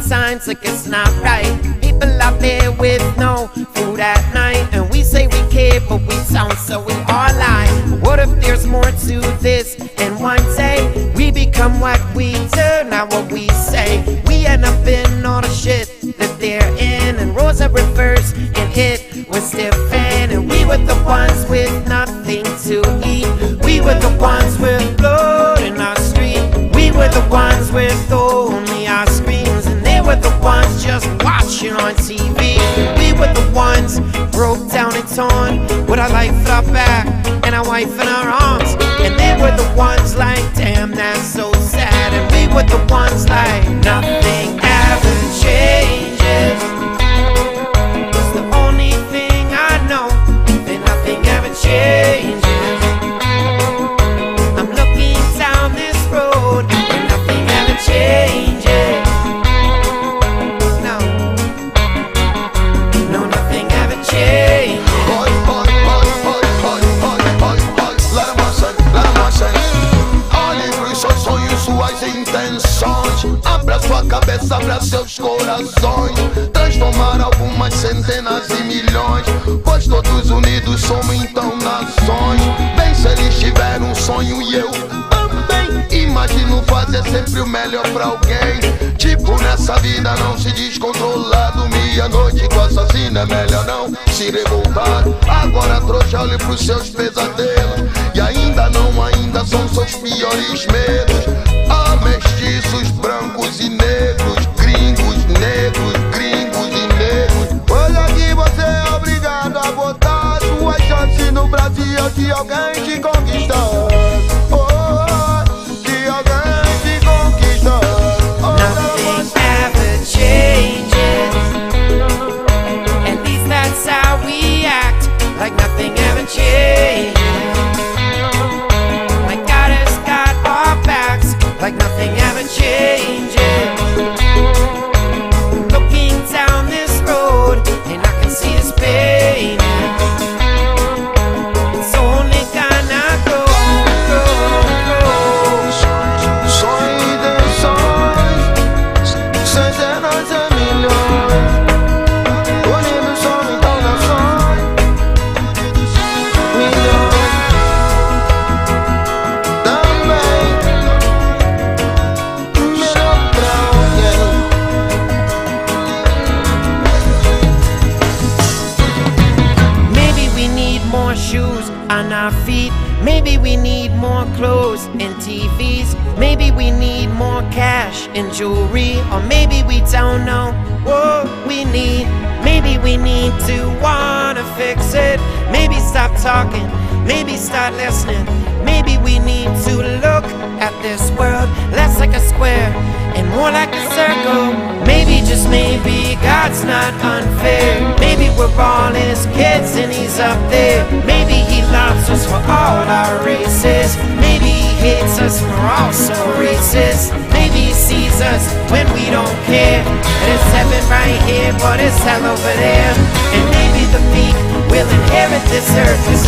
signs like it's not right. People out there with no food at night, and we say we care, but we don't, so we all lie. What if there's more to this? And one day we become what we do, not what we say. We end up in all the shit that they're in, and roles are reversed, and it was different. And we were the ones with nothing to eat. We were the ones with blood in our street. We were the ones with only our screens, and they were the ones just watching on TV. We were the ones broke down and torn, with our life at our back and our wife in our arms. And they were the ones like, damn, that's so sad. And we were the ones like, nothing ever changes. It's the only thing I know, that nothing ever changes. I'm looking down this road, and nothing ever changes. No, no, nothing ever changes. Suas intenções, abra sua cabeça, abra seus corações, transformar algumas centenas e milhões, pois todos unidos somos então nações. Bem, se eles tiveram um sonho e eu também imagino fazer sempre o melhor pra alguém. Tipo, nessa vida não se descontrolar, dormir à noite com assassino, é melhor não se revoltar. Agora trouxa, olhe pros seus pesadelos, e ainda são seus piores medos. Há mestiços, brancos e negros, gringos e negros. Hoje aqui você é obrigado a botar suas chances no Brasil de alguém te conquistar. De alguém te conquistar. Nothing ever changes. At least that's how we act, like nothing ever changes. Like God has got our backs, like nothing ever changes. Looking down this road, and I can see his pain. It's only gonna grow. Sonhos de sonhos, centenas de milhões, unidos somos então nações. Milhões também, melhor pra alguém. Maybe we need more shoes on our feet. Maybe we need more clothes and TVs. Maybe we need more cash and jewelry. Or maybe we don't know what we need. Maybe we need to wanna fix it. Maybe stop talking, maybe start listening. Maybe we need to look at this world less like a square and more like a circle. Maybe, just maybe, God's not unfair. Maybe we're all his kids and he's up there. Maybe he loves us for all our races. Maybe he hates us for all so racist. Maybe he sees us when we don't care, and it's heaven right here, but it's hell over there. And maybe the meek will inherit this earth, 'cause